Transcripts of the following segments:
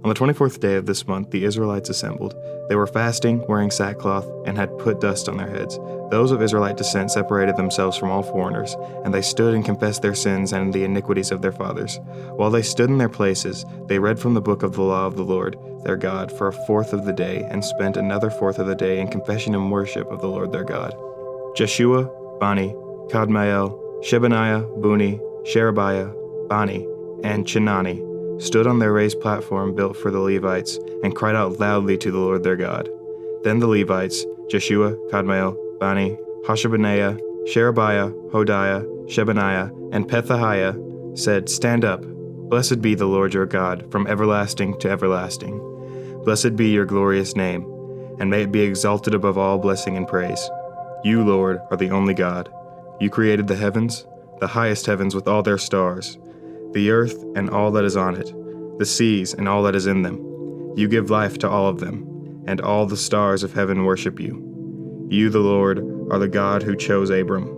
On the 24th day of this month, the Israelites assembled. They were fasting, wearing sackcloth, and had put dust on their heads. Those of Israelite descent separated themselves from all foreigners, and they stood and confessed their sins and the iniquities of their fathers. While they stood in their places, they read from the book of the law of the Lord, their God, for a fourth of the day, and spent another fourth of the day in confession and worship of the Lord their God. Jeshua, Bani, Kadmiel, Shebaniah, Buni, Sherebiah, Bani, and Chinani stood on their raised platform built for the Levites, and cried out loudly to the Lord their God. Then the Levites, Jeshua, Kadmiel, Bani, Hashabaniah, Sherebiah, Hodiah, Shebaniah, and Pethahiah, said, "Stand up. Blessed be the Lord your God, from everlasting to everlasting. Blessed be your glorious name, and may it be exalted above all blessing and praise. You, Lord, are the only God. You created the heavens, the highest heavens with all their stars, the earth and all that is on it, the seas and all that is in them. You give life to all of them, and all the stars of heaven worship you. You, the Lord, are the God who chose Abram,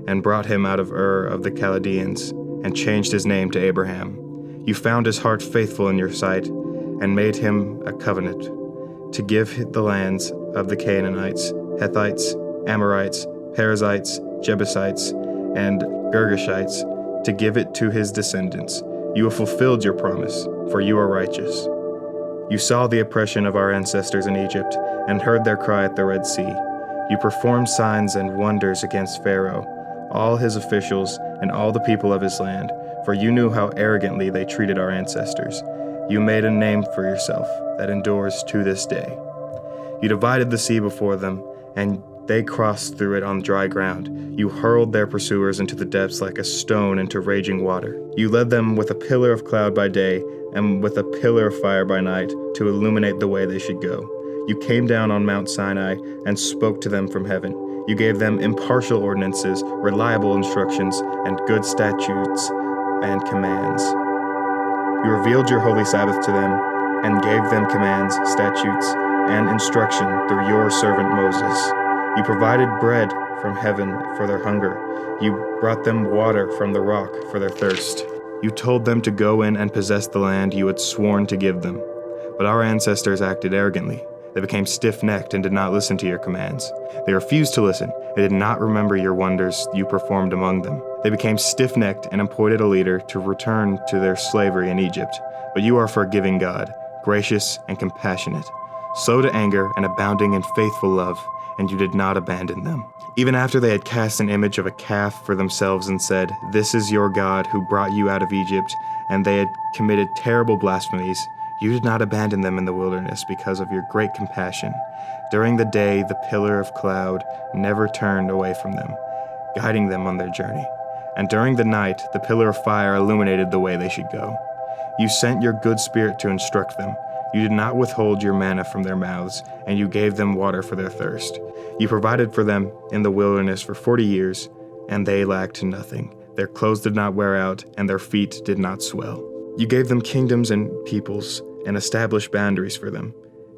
and brought him out of Ur of the Chaldeans, and changed his name to Abraham. You found his heart faithful in your sight, and made him a covenant, to give the lands of the Canaanites, Hittites, Amorites, Perizzites, Jebusites, and Girgashites, to give it to his descendants. You have fulfilled your promise, for you are righteous. You saw the oppression of our ancestors in Egypt, and heard their cry at the Red Sea. You performed signs and wonders against Pharaoh, all his officials, and all the people of his land, for you knew how arrogantly they treated our ancestors. You made a name for yourself that endures to this day. You divided the sea before them, and they crossed through it on dry ground. You hurled their pursuers into the depths like a stone into raging water. You led them with a pillar of cloud by day, and with a pillar of fire by night, to illuminate the way they should go. You came down on Mount Sinai and spoke to them from heaven. You gave them impartial ordinances, reliable instructions, and good statutes and commands. You revealed your holy Sabbath to them, and gave them commands, statutes, and instruction through your servant Moses. You provided bread from heaven for their hunger. You brought them water from the rock for their thirst. You told them to go in and possess the land you had sworn to give them. But our ancestors acted arrogantly. They became stiff-necked and did not listen to your commands. They refused to listen and did not remember your wonders you performed among them. They became stiff-necked and appointed a leader to return to their slavery in Egypt. But you are a forgiving God, gracious and compassionate, slow to anger and abounding in faithful love, and you did not abandon them. Even after they had cast an image of a calf for themselves and said, "This is your God who brought you out of Egypt," and they had committed terrible blasphemies, you did not abandon them in the wilderness because of your great compassion. During the day, the pillar of cloud never turned away from them, guiding them on their journey. And during the night, the pillar of fire illuminated the way they should go. You sent your good spirit to instruct them. You did not withhold your manna from their mouths, and you gave them water for their thirst. You provided for them in the wilderness for 40 years, and they lacked nothing. Their clothes did not wear out, and their feet did not swell. You gave them kingdoms and peoples, and established boundaries for them.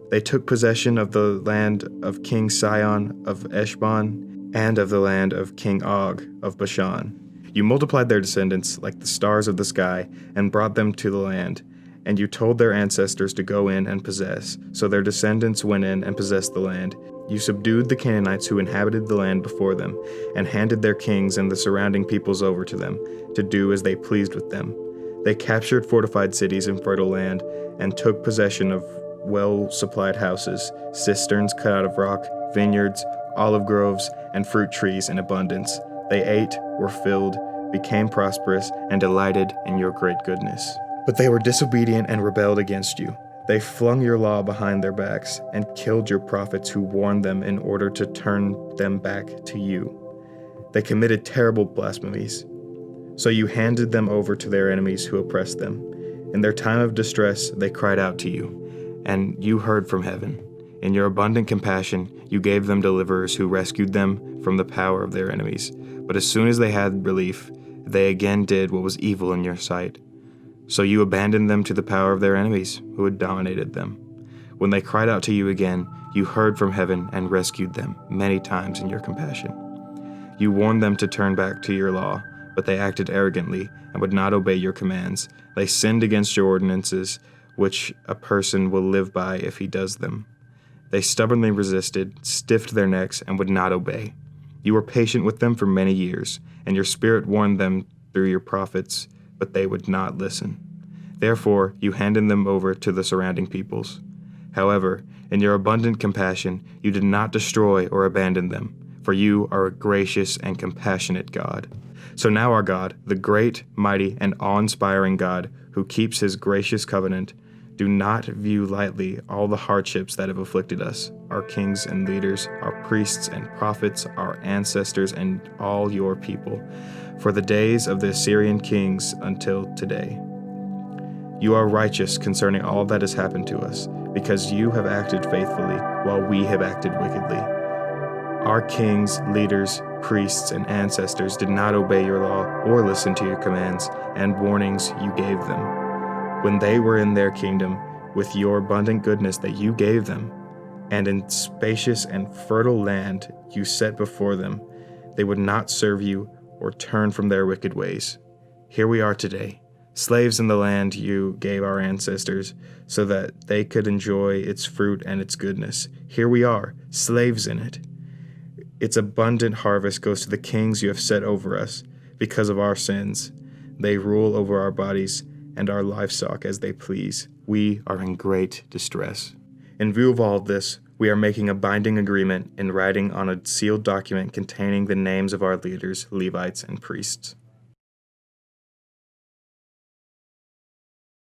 They took possession of the land of King Sihon of Heshbon, and of the land of King Og of Bashan. You multiplied their descendants like the stars of the sky, and brought them to the land. And you told their ancestors to go in and possess, so their descendants went in and possessed the land. You subdued the Canaanites who inhabited the land before them, and handed their kings and the surrounding peoples over to them, to do as they pleased with them. They captured fortified cities and fertile land, and took possession of well-supplied houses, cisterns cut out of rock, vineyards, olive groves, and fruit trees in abundance. They ate, were filled, became prosperous, and delighted in your great goodness. But they were disobedient and rebelled against you. They flung your law behind their backs and killed your prophets who warned them in order to turn them back to you. They committed terrible blasphemies. So you handed them over to their enemies who oppressed them. In their time of distress, they cried out to you, and you heard from heaven. In your abundant compassion, you gave them deliverers who rescued them from the power of their enemies. But as soon as they had relief, they again did what was evil in your sight. So you abandoned them to the power of their enemies, who had dominated them. When they cried out to you again, you heard from heaven and rescued them many times in your compassion. You warned them to turn back to your law, but they acted arrogantly and would not obey your commands. They sinned against your ordinances, which a person will live by if he does them. They stubbornly resisted, stiffed their necks, and would not obey. You were patient with them for many years, and your spirit warned them through your prophets, but they would not listen. Therefore, you handed them over to the surrounding peoples. However, in your abundant compassion, you did not destroy or abandon them, for you are a gracious and compassionate God. So now our God, the great, mighty, and awe-inspiring God who keeps his gracious covenant, do not view lightly all the hardships that have afflicted us, our kings and leaders, our priests and prophets, our ancestors, and all your people, for the days of the Assyrian kings until today. You are righteous concerning all that has happened to us, because you have acted faithfully, while we have acted wickedly. Our kings, leaders, priests, and ancestors did not obey your law or listen to your commands and warnings you gave them. When they were in their kingdom, with your abundant goodness that you gave them, and in spacious and fertile land you set before them, they would not serve you or turn from their wicked ways. Here we are today, slaves in the land you gave our ancestors, so that they could enjoy its fruit and its goodness. Here we are, slaves in it. Its abundant harvest goes to the kings you have set over us. Because of our sins, they rule over our bodies and our livestock as they please. We are in great distress. In view of all this, we are making a binding agreement in writing on a sealed document containing the names of our leaders, Levites, and priests.